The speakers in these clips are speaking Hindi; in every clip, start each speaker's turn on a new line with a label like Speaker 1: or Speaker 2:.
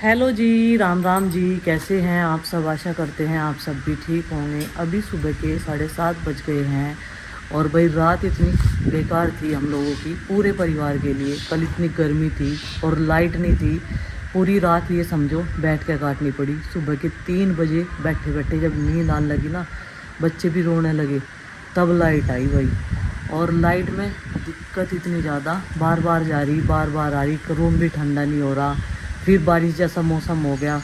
Speaker 1: हेलो जी, राम राम जी। कैसे हैं आप सब? आशा करते हैं आप सब भी ठीक होंगे। अभी सुबह के 7:30 बज गए हैं और भाई रात इतनी बेकार थी हम लोगों की, पूरे परिवार के लिए। कल इतनी गर्मी थी और लाइट नहीं थी। पूरी रात ये समझो बैठ के काटनी पड़ी। सुबह के 3 बजे बैठे बैठे जब नींद आने लगी ना, बच्चे भी रोने लगे, तब लाइट आई भाई। और लाइट में दिक्कत इतनी ज़्यादा, बार बार जा रही, बार बार आ रही, रूम भी ठंडा नहीं हो रहा। फिर बारिश जैसा मौसम हो गया,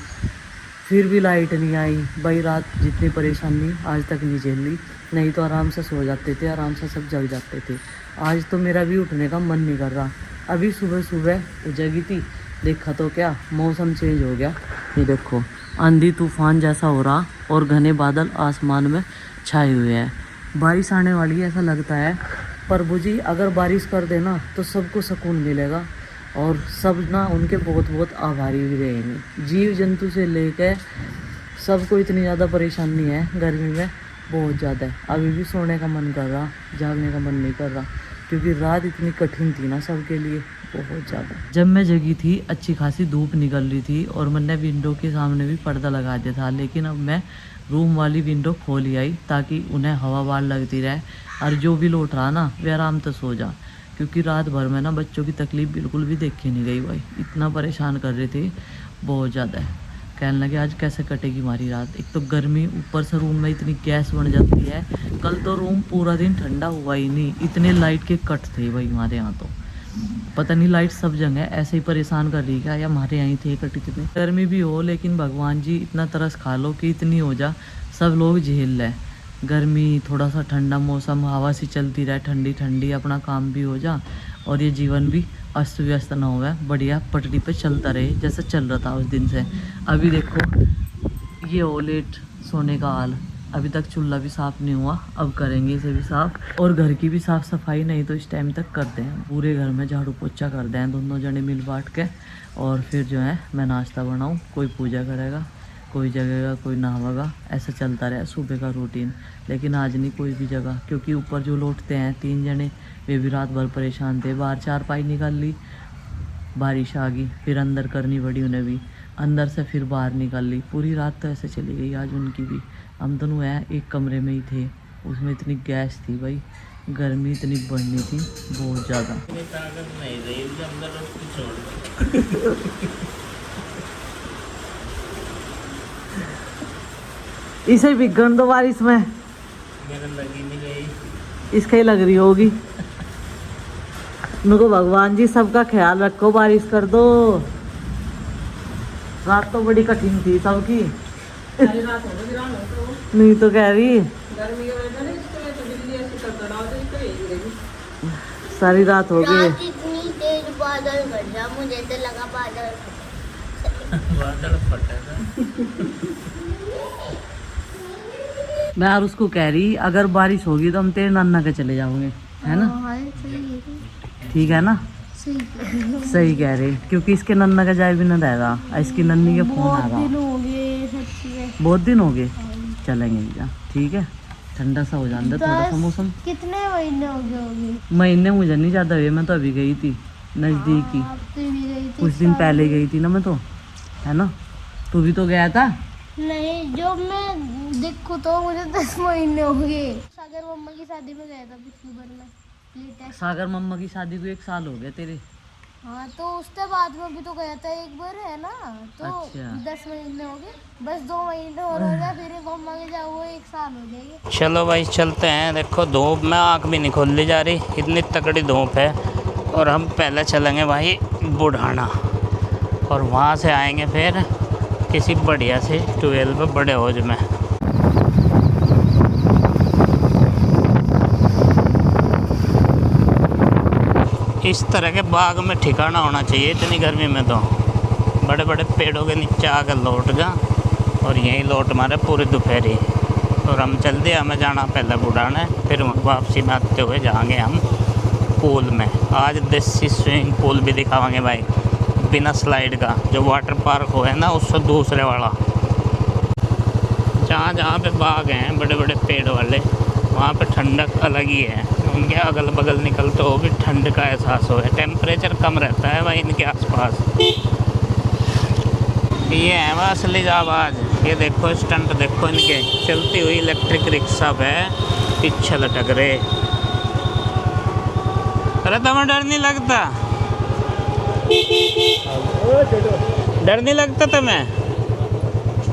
Speaker 1: फिर भी लाइट नहीं आई भाई। रात जितनी परेशानी आज तक नहीं झेल ली। नहीं तो आराम से सो जाते थे, आराम से सब जग जाते थे। आज तो मेरा भी उठने का मन नहीं कर रहा। अभी सुबह सुबह जगी थी, देखा तो क्या मौसम चेंज हो गया। ये देखो आंधी तूफान जैसा हो रहा और घने बादल आसमान में छाए हुए हैं। बारिश आने वाली है ऐसा लगता है। प्रभु जी अगर बारिश कर देना तो सबको सुकून मिलेगा और सब ना उनके बहुत बहुत आभारी भी रहेंगे। जीव जंतु से लेकर सबको इतनी ज़्यादा परेशानी है गर्मी में, बहुत ज़्यादा है। अभी भी सोने का मन कर रहा, जागने का मन नहीं कर रहा, क्योंकि रात इतनी कठिन थी ना सबके लिए, बहुत ज़्यादा। जब मैं जगी थी अच्छी खासी धूप निकल रही थी और मैंने विंडो के सामने भी पर्दा लगा दिया था, लेकिन अब मैं रूम वाली विंडो खोल ही आई ताकि उन्हें हवा बाहर लगती रहे और जो भी लौट रहा ना वे आराम से सो जा। क्योंकि रात भर में ना बच्चों की तकलीफ़ बिल्कुल भी देखी नहीं गई भाई। इतना परेशान कर रहे थे बहुत ज़्यादा। कहने लगे आज कैसे कटेगी हमारी रात। एक तो गर्मी, ऊपर से रूम में इतनी गैस बन जाती है। कल तो रूम पूरा दिन ठंडा हुआ ही नहीं, इतने लाइट के कट थे भाई हमारे यहाँ। तो पता नहीं लाइट सब जगह ऐसे ही परेशान कर रही क्या, या हमारे यहाँ ही थे कट। इतनी गर्मी भी हो लेकिन भगवान जी इतना तरस खा लो कि इतनी हो जा, सब लोग झेल लें। गर्मी, थोड़ा सा ठंडा मौसम, हवा सी चलती रहे ठंडी ठंडी, अपना काम भी हो जा और ये जीवन भी अस्त व्यस्त ना हो, बढ़िया पटरी पे चलता रहे जैसे चल रहा था उस दिन से। अभी देखो ये हो लेट सोने का हाल। अभी तक चूल्हा भी साफ़ नहीं हुआ, अब करेंगे इसे भी साफ़। और घर की भी साफ़ सफाई नहीं तो इस टाइम तक करते हैं, पूरे घर में झाड़ू पोछा कर दें दोनों जने मिल बांट के। और फिर जो है मैं नाश्ता बनाऊँ, कोई पूजा करेगा, कोई जगेगा, कोई नहावेगा, ऐसा चलता रहा सुबह का रूटीन। लेकिन आज नहीं कोई भी जगह, क्योंकि ऊपर जो लौटते हैं 3 जने वे भी रात भर परेशान थे। बाहर चारपाई निकाल ली, बारिश आ गई, फिर अंदर करनी पड़ी उन्हें भी, अंदर से फिर बाहर निकाल ली। पूरी रात तो ऐसे चली गई आज उनकी भी। हम दोनों हैं एक कमरे में ही थे, उसमें इतनी गैस थी भाई, गर्मी इतनी बढ़नी थी बहुत ज़्यादा। इसे बिगड़ दो बारिश में, मेरे लगी नहीं गई, इसके ही लग रही होगी। मेरे को भगवान जी सबका ख्याल रखो, बारिश कर दो। रात तो बड़ी कठिन थी सबकी। रात हो नहीं तो कह रही गर्मी की वजह से बिजली ऐसी सारी रात हो गई।
Speaker 2: इतनी तेज बादल गरजा, मुझे तो लगा बादल
Speaker 1: फटा था। मैं और उसको कह रही अगर बारिश होगी तो हम तेरे नाना के चले जाओगे, है ना? ठीक है ना? सही कह रहे, क्योंकि इसके नन्ना का जाए भी ना रहेगा, इसकी नन्नी के फोन आ रहा। बहुत दिन हो गए, चलेंगे भैया, ठीक है। ठंडा सा हो जाता थोड़ा सा मौसम।
Speaker 2: कितने महीने हो गए होंगे?
Speaker 1: महीने मुझे नहीं ज्यादा हुए, मैं तो अभी गई थी नजदीक ही, कुछ दिन पहले गई थी ना मैं तो, है ना? तू भी तो गया था?
Speaker 2: नहीं, जो मैं देखूं तो मुझे 10 महीने हो गए। सागर मम्मा की शादी में गया था पिछली बार में।
Speaker 1: सागर मम्मा की शादी को 1 साल हो गया तेरे?
Speaker 2: हाँ, तो उसके बाद में भी तो गया था एक बार, है ना? तो
Speaker 1: अच्छा।
Speaker 2: 10 महीने हो गए, बस 2 महीने और हो गया, फिर मम्मा के जाओ वो 1 साल हो जाएगा।
Speaker 3: चलो भाई चलते हैं। देखो धूप में आँख भी नहीं खोलनी जा रही, इतनी तगड़ी धूप है। और हम पहले चलेंगे भाई बुढ़ाना, और वहाँ से आएंगे फिर किसी बढ़िया से 12 बड़े हौज में। इस तरह के बाग में ठिकाना होना चाहिए इतनी गर्मी में, तो बड़े बड़े पेड़ों के नीचे आकर लौट जा और यहीं लौट मारे पूरी दोपहरी। और हम जल्दी, हमें जाना पहले बुढ़ाना, फिर वापसी में आते हुए जाएंगे हम पूल में। आज देसी स्विमिंग पूल भी दिखावांगे भाई, बिना स्लाइड का, जो वाटर पार्क हो है ना उससे दूसरे वाला। जहाँ जहाँ पे बाग हैं बड़े बड़े पेड़ वाले, वहाँ पे ठंडक अलग ही है। उनके अगल बगल निकलते हो भी ठंड का एहसास हो है। टेम्परेचर कम रहता है भाई इनके आसपास। ये है वह असली आवाज़। ये देखो स्टंट देखो इनके, चलती हुई इलेक्ट्रिक रिक्शा है, पीछे लटक रहे। अरे तुम्हें डर नहीं लगता? डर नहीं लगता तुम्हें?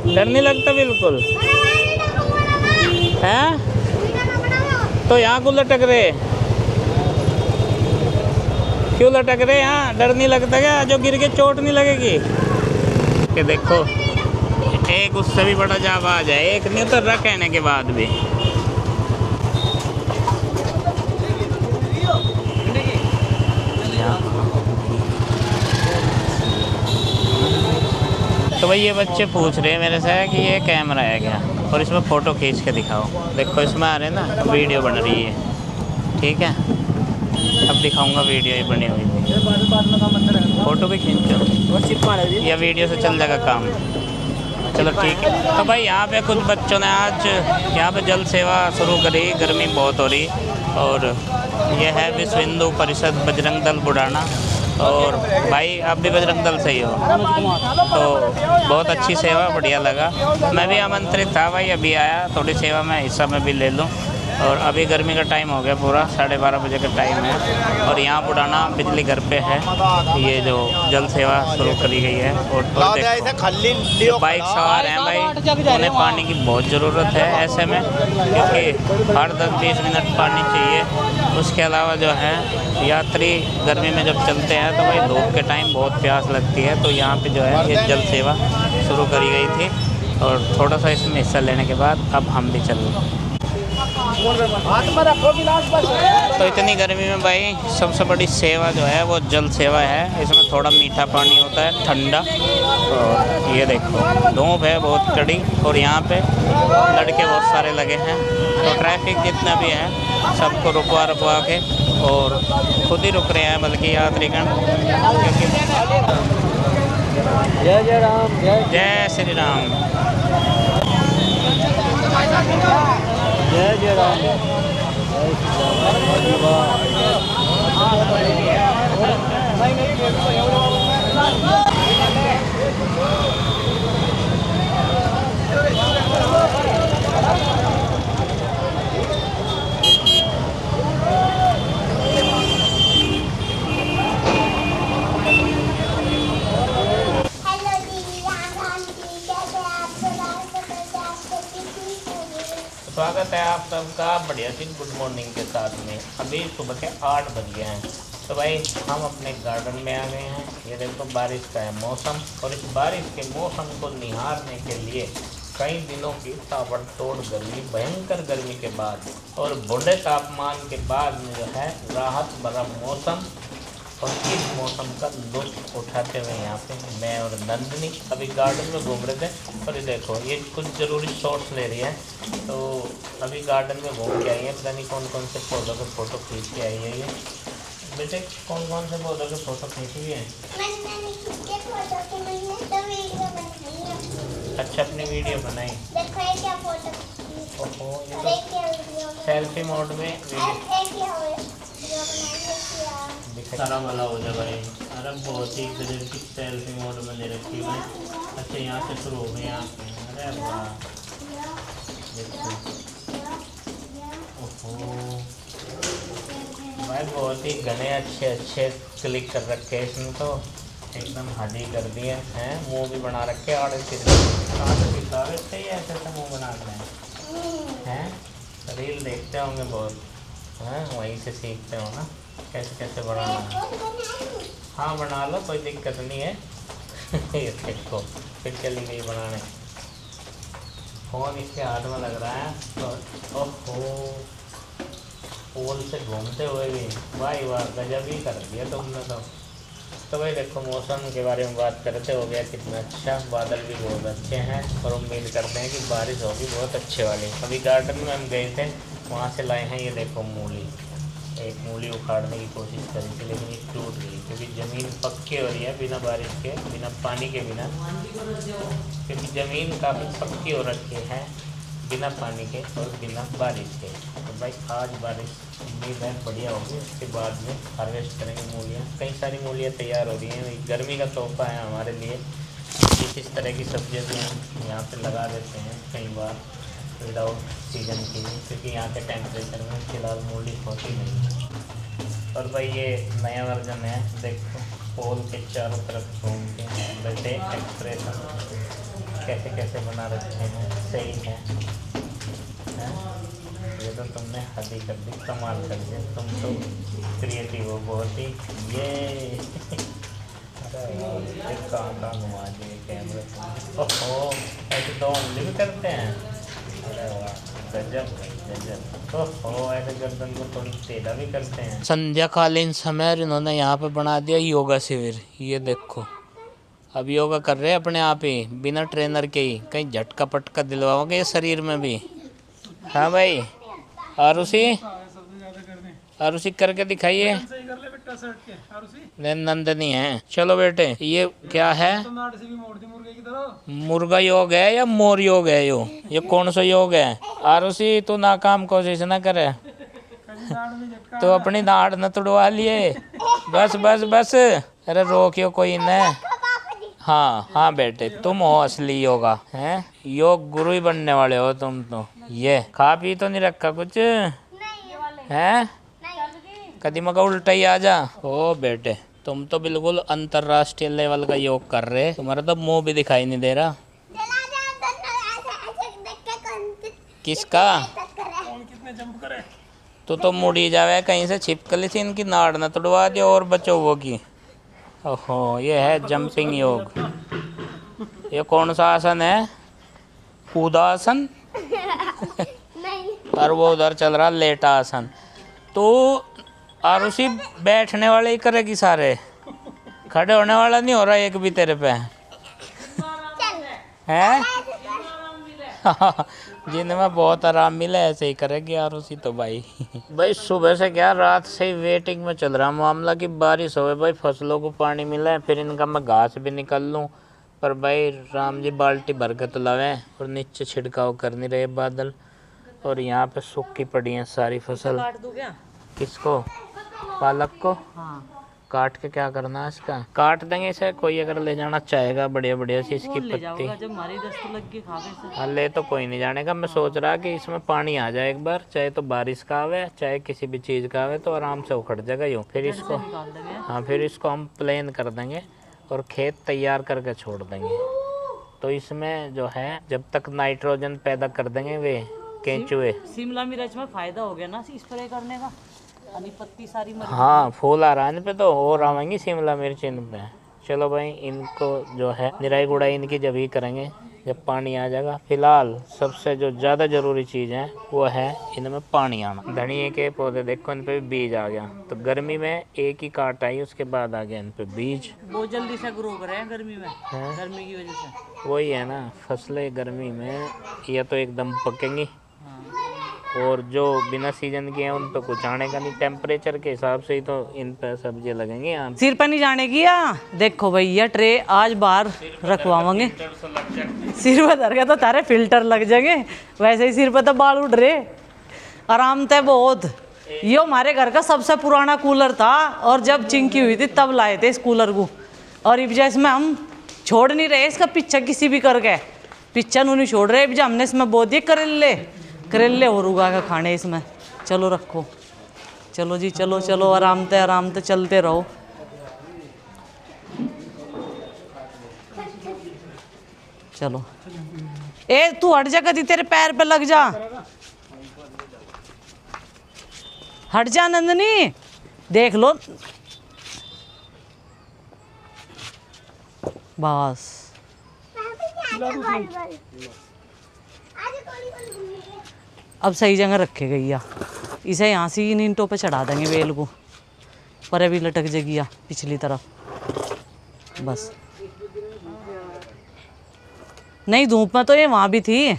Speaker 3: डर नहीं लगता बिल्कुल? हैं? तो यहाँ को लटक रहे, क्यों लटक रहे यहाँ? डर नहीं लगता क्या? जो गिर के चोट नहीं लगेगी? कि देखो एक उससे भी बड़ा जाबाज है, एक नहीं उतर रहा कहने के बाद भी। तो भाई ये बच्चे पूछ रहे हैं मेरे से कि ये कैमरा है क्या और इसमें फ़ोटो खींच के दिखाओ। देखो इसमें आ रहे ना, वीडियो बन रही है, ठीक है? अब दिखाऊंगा वीडियो ही बनी हुई थी, फ़ोटो भी खींचो या वीडियो से चल जाएगा काम। चलो ठीक है। तो भाई यहाँ पे कुछ बच्चों ने आज यहाँ पे जल सेवा शुरू करी। गर्मी बहुत हो रही और यह है विश्व हिंदू परिषद बजरंग दल बुढ़ाना। और भाई आप भी बजरंग दल से ही हो तो बहुत अच्छी सेवा, बढ़िया लगा। मैं भी आमंत्रित था भाई, अभी आया, थोड़ी सेवा में हिस्सा मैं भी ले लूँ। और अभी गर्मी का टाइम हो गया, पूरा 12:30 बजे का टाइम है और यहाँ बुढ़ाना बिजली घर पे है ये जो जल सेवा शुरू करी गई है। और देखो बाइक सवार हैं भाई, उन्हें पानी की बहुत ज़रूरत है ऐसे में, क्योंकि हर 10-20 मिनट पानी चाहिए। उसके अलावा जो है यात्री गर्मी में जब चलते हैं तो भाई धूप के टाइम बहुत प्यास लगती है। तो यहाँ पे जो है ये जल सेवा शुरू करी गई थी और थोड़ा सा इसमें हिस्सा लेने के बाद अब हम भी चल रहे। तो इतनी गर्मी में भाई सबसे बड़ी सेवा जो है वो जल सेवा है। इसमें थोड़ा मीठा पानी होता है, ठंडा। और ये देखो धूप है बहुत कड़ी और यहाँ पे लड़के बहुत सारे लगे हैं। तो ट्रैफिक जितना भी है सबको रुकवा के और खुद ही रुक रहे हैं बल्कि यात्रीगण, क्योंकि
Speaker 1: जय जय राम,
Speaker 3: जय श्री राम।
Speaker 1: जय जय राम।
Speaker 3: स्वागत है आप सबका बढ़िया सी गुड मॉर्निंग के साथ में। अभी सुबह के 8 बज गए हैं। तो भाई हम अपने गार्डन में आ गए हैं। ये देखो बारिश का है मौसम और इस बारिश के मौसम को निहारने के लिए कई दिनों की ताबड़तोड़ गर्मी, भयंकर गर्मी के बाद और बूढ़े तापमान के बाद में जो है राहत भरा मौसम, और इस मौसम का लुत्फ उठाते हुए यहाँ पे मैं और नंदनी अभी गार्डन में घूम रहे थे। और ये देखो ये कुछ ज़रूरी शॉट्स ले रही है। तो अभी गार्डन में घूम के आई है, पता नहीं कौन कौन से पौधों के फ़ोटो खींच के आई है ये। बेटे कौन कौन से पौधों के फ़ोटो खींची हुई है? अच्छा अपनी वीडियो बनाई। ओहो ये तो सेल्फी मोड में वीडियो सारा वाला हो जाए भाई। अरे बहुत ही गजब की सेल्फी मोड में ले रखी है। अच्छा यहाँ से शुरू हो गए यहाँ पे। अरे वाह देखो, ओहो भाई बहुत ही घने अच्छे क्लिक कर रखे हैं इसमें, तो एकदम हडी कर दिए हैं। मुंह भी बना रखे और कहाँ से दिखा रहे ऐसे मुँह बनाते हैं। रील देखते होंगे बहुत, हैं वहीं से सीखते हो ना कैसे कैसे बनाना है। हाँ बना लो, कोई दिक्कत नहीं है। ये देखो फिर चली गई बनाने, फ़ोन इसके हाथ में लग रहा है। तो ओहो पोल से घूमते हुए भी वाह वाह गजब ही कर दिया तुमने तो भाई देखो मौसम के बारे में बात करते हो गया कितना अच्छा, बादल भी बहुत अच्छे हैं और उम्मीद करते हैं कि बारिश होगी बहुत अच्छे वाली। अभी गार्डन में हम गए थे, वहाँ से लाए हैं ये देखो मूली। एक मूली उखाड़ने की कोशिश करी थी लेकिन ये टूट गई क्योंकि ज़मीन पक्की हो रही है बिना बारिश के, बिना पानी के बिना, क्योंकि ज़मीन काफ़ी पक्की हो रखी है बिना पानी के और बिना बारिश के। तो भाई आज बारिश उम्मीद है बढ़िया होगी, उसके बाद में हार्वेस्ट करेंगे मूलियाँ। कई सारी मूलियाँ तैयार हो रही हैं, गर्मी का तोहफा है हमारे लिए। इस तरह की सब्जियाँ भी हम यहाँ पे लगा देते हैं कई बार विदाउट सीजन के लिए, क्योंकि यहाँ के टेम्परेचर में फ़िलहाल मूली होती नहीं है। और भाई ये नया वर्जन है, देखो पोल के चारों तरफ घूम के बैठे एक्सप्रेशन कैसे कैसे बना रखे हैं, सही है? ये तो तुमने हद ही कर दी, कमाल कर दिया, तुम तो क्रिएटिव हो बहुत ही। ये अरे कहाँ घुमा दिए कैमरे को। ओहो, ऐसे तो उंगली भी करते हैं। अरे वाह, गजब गजब। ओहो, ऐसे गर्दन को थोड़ी टेढ़ा भी करते हैं। संध्याकालीन समय इन्होंने यहाँ पे बना दिया योगा शिविर। ये देखो अब योगा कर रहे हैं अपने आप ही, बिना ट्रेनर के ही। कहीं झटका पटका दिलवाओगे शरीर में भी। हाँ भाई, आरुषि करके दिखाइए। नंदनी है। चलो बेटे, ये क्या है? मुर्गा योग है या मोर योग है? ये कौन सा योग है? आरुषि तू नाकाम कोशिश ना करे, तो अपनी नाड़ न तुड़वा लिए। बस बस बस, अरे रोकियो कोई न। हाँ हाँ बेटे, तुम हो असली योगा हैं, योग गुरु ही बनने वाले हो तुम तो। ये खा पी तो नहीं रखा कुछ हैं? कदी मगा उल्टा ही आ जा। ओ बेटे, तुम तो बिल्कुल अंतरराष्ट्रीय लेवल का योग कर रहे, तुम्हारा तो मुंह भी दिखाई नहीं दे रहा। किसका? तो मुड़ी जावे कहीं से, छिपकली थी इनकी नाड़ न तुड़वा दिया और बचो वो की। ओहो, ये है जंपिंग योग। ये कौन सा आसन है? कूदासन। और वो उधर चल रहा लेटा आसन। तो आरुषि बैठने वाले ही करेगी सारे, खड़े होने वाला नहीं हो रहा एक भी तेरे पे हैं? जिनमें बहुत आराम मिला ऐसे ही करेगी आरुषि तो भाई। भाई सुबह से क्या रात से ही वेटिंग में चल रहा मामला कि बारिश होवे भाई, फसलों को पानी मिला है, फिर इनका मैं घास भी निकाल लूँ। पर भाई राम जी बाल्टी भर के तो लावे, और नीचे छिड़काव कर नहीं रहे बादल, और यहाँ पे सूखी पड़ी है सारी फसल।
Speaker 1: काट दूं क्या?
Speaker 3: किसको? पालक को?
Speaker 1: हाँ।
Speaker 3: काट के क्या करना है इसका? काट देंगे इसे, कोई अगर ले जाना चाहेगा बढ़िया बढ़िया सी इसकी पत्ती।
Speaker 1: जब हमारी दस्त लग के खावे से।
Speaker 3: हाँ, ले तो कोई नहीं जानेगा। मैं सोच रहा कि इसमें पानी आ जाए एक बार, चाहे तो बारिश का आवे चाहे किसी भी चीज़ का आवे, तो आराम से उखड़ जाएगा यूँ। फिर इसको हाँ, फिर इसको हम प्लेन कर देंगे और खेत तैयार करके छोड़ देंगे। तो इसमें जो है जब तक नाइट्रोजन पैदा कर देंगे वे केंचुए।
Speaker 1: शिमला मिर्च में फायदा हो गया ना स्प्रे करने का, हरी पत्ती सारी मर।
Speaker 3: हाँ, फूल आ रहा है इन पे तो, और आवेंगी शिमला मिर्च इन पे। चलो भाई, इनको जो है निराई गुड़ाई इनकी जब ही करेंगे जब पानी आ जाएगा। फिलहाल सबसे जो ज़्यादा ज़रूरी चीज़ है वो है इनमें पानी आना। धनिए के पौधे देखो, इन पे भी बीज आ गया, तो गर्मी में एक ही काट आई, उसके बाद आ गया इन पे बीज।
Speaker 1: बहुत जल्दी से ग्रो करे हैं गर्मी में, गर्मी की वजह से।
Speaker 3: वही है ना, फसलें गर्मी में या तो एकदम पकेंगी, और जो बिना सीजन के हैं उन पे कुछ आने का नहीं। टेम्परेचर के हिसाब से ही तो इन पे सब्जियां लगेंगी। यहाँ
Speaker 1: सिर पे नहीं जाने की। देखो भैया, ट्रे आज बाहर रखवाओगे, सिर पे धर के तो तारे फिल्टर लग जाएंगे। वैसे ही सिर पे तो बाल उड़ रहे, आराम थे बहुत। ये हमारे घर का सबसे पुराना कूलर था, और जब चिंकी हुई थी तब लाए थे इस कूलर को, और इब इसमें हम छोड़ नहीं रहे इसका पीछा किसी भी करके, पीछा नहीं छोड़ रहे। अब हमने इसमें बहुत ही करेले और उगा के खाने इसमें। चलो रखो, चलो जी, चलो चलो, आराम से चलते रहो। चलो, ए तू हट जा, कदी तेरे पैर पे लग जा, हट जा नंदनी। देख लो बस, अब सही जगह रखे गैया। इसे यहाँ से इन ईंटों पे चढ़ा देंगे बेल को, पर अभी लटक जाएगी पिछली तरफ। बस नहीं, धूप में तो ये वहाँ भी थी,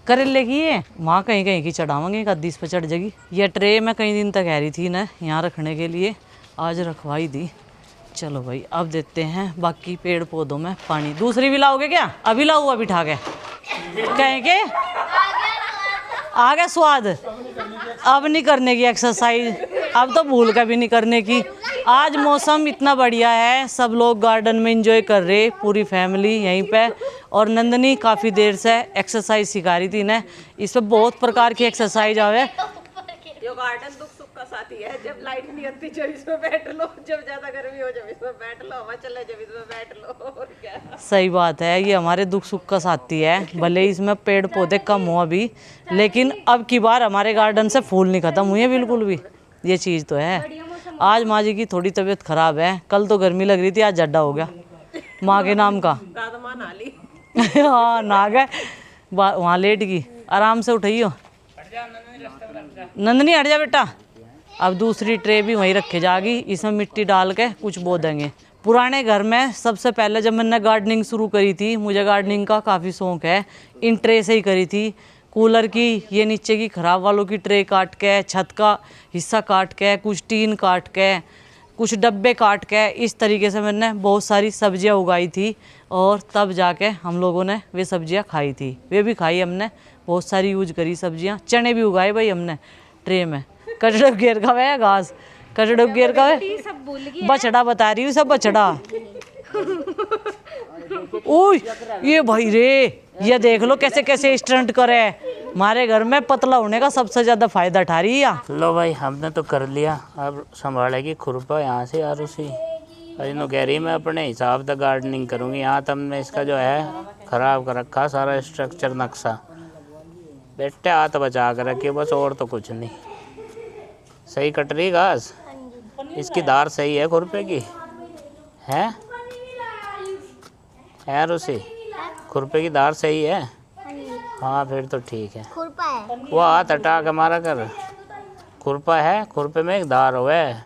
Speaker 1: करेले की है, वहाँ कहीं कहीं की चढ़ावांगे, एक आधी इस पर चढ़ जाएगी। ये ट्रे मैं कई दिन तक कह रही थी ना यहाँ रखने के लिए, आज रखवाई दी। चलो भाई, अब देते हैं बाकी पेड़ पौधों में पानी। दूसरी भी लाओगे क्या? अभी लाऊँ, अभी उठा के कहेंगे आ गया स्वाद। अब नहीं करने की एक्सरसाइज, अब तो भूल का भी नहीं करने की। आज मौसम इतना बढ़िया है, सब लोग गार्डन में एंजॉय कर रहे, पूरी फैमिली यहीं पे। और नंदनी काफ़ी देर से एक्सरसाइज सिखा रही थी इन्हें। इसमें बहुत प्रकार की एक्सरसाइज आवे।
Speaker 4: ये गार्डन दुख सुख का साथी है। जब लाइट नहीं आती जब इसमें बैठ लो, जब ज्यादा गर्मी हो जब इसमें बैठ लो, हवा चले जब इसमें बैठ लो, और क्या।
Speaker 1: सही बात है, ये हमारे दुख सुख का साथी है। भले इसमें पेड़ पौधे कम हो अभी, लेकिन अब की बार हमारे गार्डन से फूल नहीं खत्म हुए बिल्कुल भी, ये चीज़ तो है। आज माँ जी की थोड़ी तबीयत खराब है, कल तो गर्मी लग रही थी, आज जड्डा हो गया माँ के नाम का।
Speaker 4: दादमा नाली
Speaker 1: हाँ ना गए वहाँ लेट गई, आराम से उठाइयो। नंदनी हट जा बेटा। अब दूसरी ट्रे भी वहीं रखे जागी, इसमें मिट्टी डाल के कुछ बो देंगे। पुराने घर में सबसे पहले जब मैंने गार्डनिंग शुरू करी थी, मुझे गार्डनिंग का काफ़ी शौक है, इन ट्रे से ही करी थी। कूलर की ये नीचे की खराब वालों की ट्रे काट के, छत का हिस्सा काट के, कुछ टीन काट के, कुछ डब्बे काट के, इस तरीके से मैंने बहुत सारी सब्जियां उगाई थी। और तब जाके हम लोगों ने वे सब्जियां खाई थी, वे भी खाई हमने, बहुत सारी यूज करी सब्जियां। चने भी उगाए भाई हमने ट्रे में। कचड़ा घेर का है घास, कचड़ा घेर का है, बछड़ा बता रही हूँ, सब बछड़ा। ओह ये भाई रे, ये देख लो कैसे कैसे स्टंट करे। हमारे घर में पतला होने का सबसे ज्यादा फायदा उठा रही है।
Speaker 3: लो भाई हमने तो कर लिया, अब संभालेगी खुरपा यहाँ से यार उसी। अरे कह रही मैं अपने हिसाब से गार्डनिंग करूँगी, यहाँ तब ने इसका जो है ख़राब कर रखा सारा स्ट्रक्चर नक्शा। बेटे हाथ बचा कर रखिए बस, और तो कुछ नहीं। सही कट रही घास, इसकी धार सही है खुरपे की है यार उसी, खुरपे की धार सही है। हाँ फिर तो ठीक है।
Speaker 2: खुरपा है।
Speaker 3: वो हाथ हटा के मारा कर, खुरपा है, खुरपे में एक धार हुआ है।